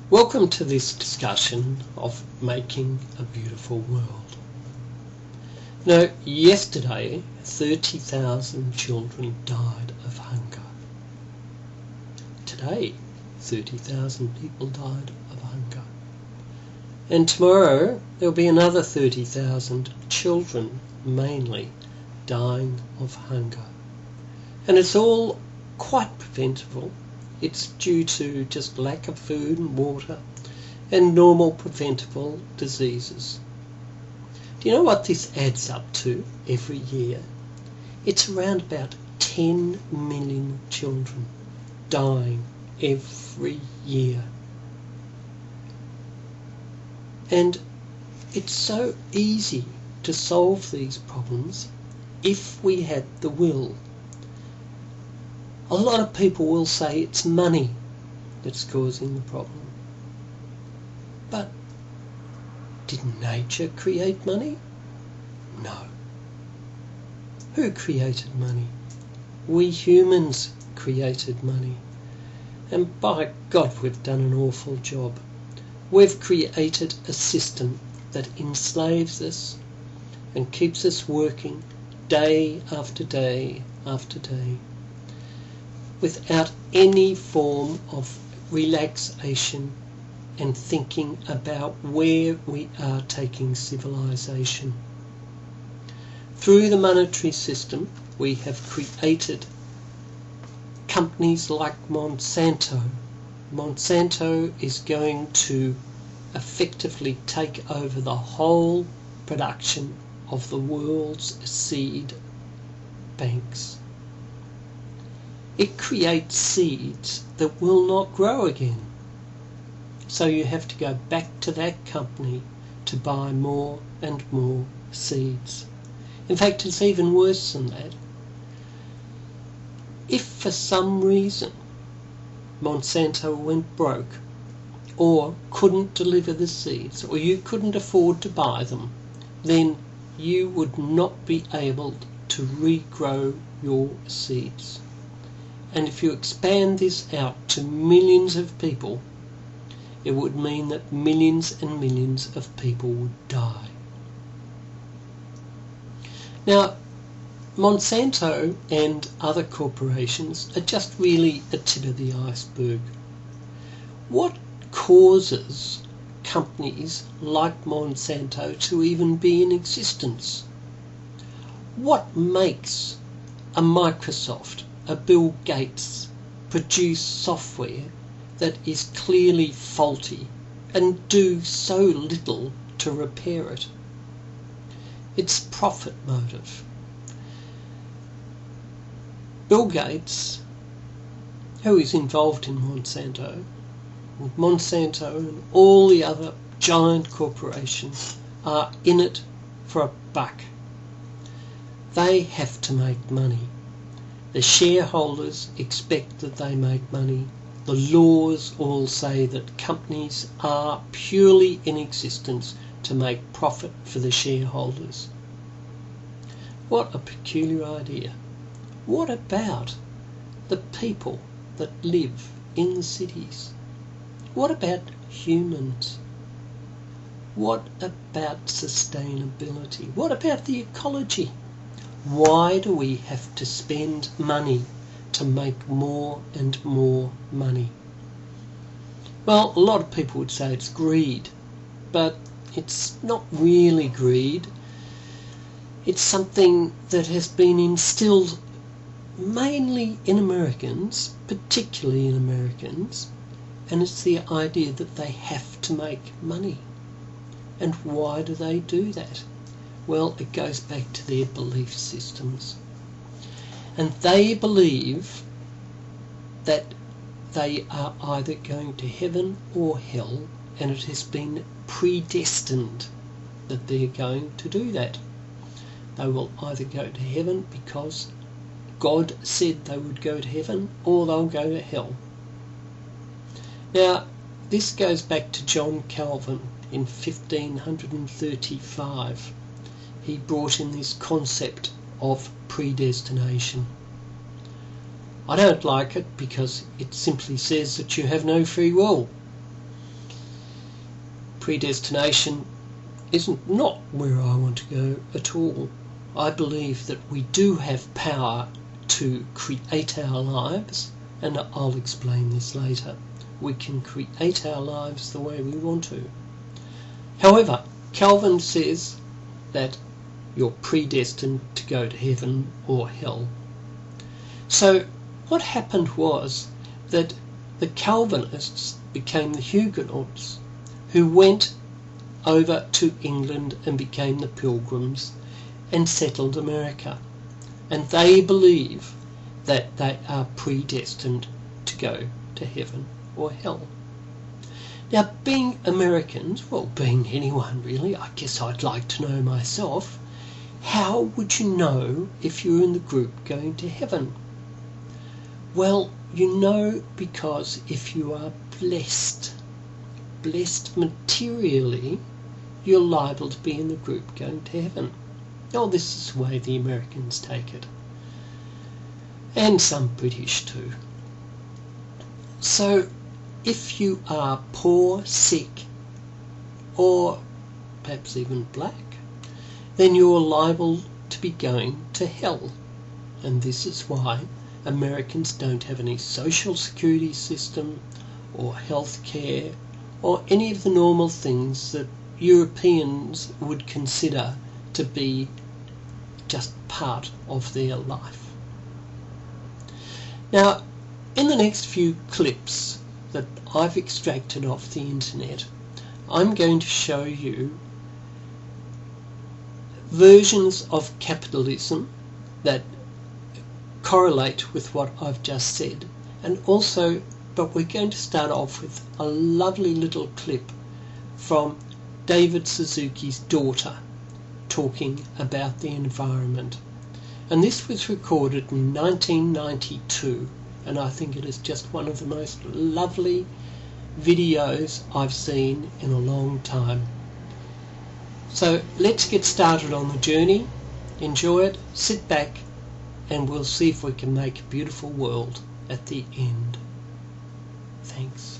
Welcome to this discussion of making a beautiful world. Now, yesterday 30,000 children died of hunger. Today 30,000 people died of hunger. And tomorrow there'll be another 30,000 children mainly dying of hunger. And it's all quite preventable. It's due to just lack of food and water and normal preventable diseases. Do you know what this adds up to every year? It's around about 10 million children dying every year. And it's so easy to solve these problems if we had the will. A lot of people will say it's money that's causing the problem. But did nature create money? No. Who created money? We humans created money. And by God, we've done an awful job. We've created a system that enslaves us and keeps us working day after day after day, without any form of relaxation and thinking about where we are taking civilization. Through the monetary system, we have created companies like Monsanto. Monsanto is going to effectively take over the whole production of the world's seed banks. It creates seeds that will not grow again. So you have to go back to that company to buy more and more seeds. In fact, it's even worse than that. If for some reason Monsanto went broke or couldn't deliver the seeds, or you couldn't afford to buy them, then you would not be able to regrow your seeds. And if you expand this out to millions of people, it would mean that millions and millions of people would die. Now, Monsanto and other corporations are just really the tip of the iceberg. What causes companies like Monsanto to even be in existence? What makes a Microsoft, a Bill Gates, produce software that is clearly faulty and do so little to repair it? It's profit motive. Bill Gates, who is involved in Monsanto and all the other giant corporations are in it for a buck. They have to make money. The shareholders expect that they make money. The laws all say that companies are purely in existence to make profit for the shareholders. What a peculiar idea. What about the people that live in the cities? What about humans? What about sustainability? What about the ecology? Why do we have to spend money to make more and more money? Well, a lot of people would say it's greed, but it's not really greed. It's something that has been instilled mainly in Americans, particularly in Americans, and it's the idea that they have to make money. And why do they do that? Well, it goes back to their belief systems. And they believe that they are either going to heaven or hell, and it has been predestined that they're going to do that. They will either go to heaven because God said they would go to heaven, or they'll go to hell. Now, this goes back to John Calvin in 1535. He brought in this concept of predestination. I don't like it because it simply says that you have no free will. predestination isn't not where I want to go at all. I believe that we do have power to create our lives, and I'll explain this later. We can create our lives the way we want to. However, Calvin says that you're predestined to go to heaven or hell. So what happened was that the Calvinists became the Huguenots, who went over to England and became the Pilgrims and settled America. And they believe that they are predestined to go to heaven or hell. Now, being Americans, well, being anyone really, I guess I'd like to know myself, how would you know if you're in the group going to heaven? Well, you know because if you are blessed materially, you're liable to be in the group going to heaven. Oh, this is the way the Americans take it. And some British too. So, if you are poor, sick, or perhaps even black, then you're liable to be going to hell. And this is why Americans don't have any social security system or health care or any of the normal things that Europeans would consider to be just part of their life. Now, in the next few clips that I've extracted off the internet, I'm going to show you versions of capitalism that correlate with what I've just said, and also, but we're going to start off with a lovely little clip from David Suzuki's daughter talking about the environment. And this was recorded in 1992, and I think it is just one of the most lovely videos I've seen in a long time. So let's get started on the journey. Enjoy it, sit back, and we'll see if we can make a beautiful world at the end. Thanks.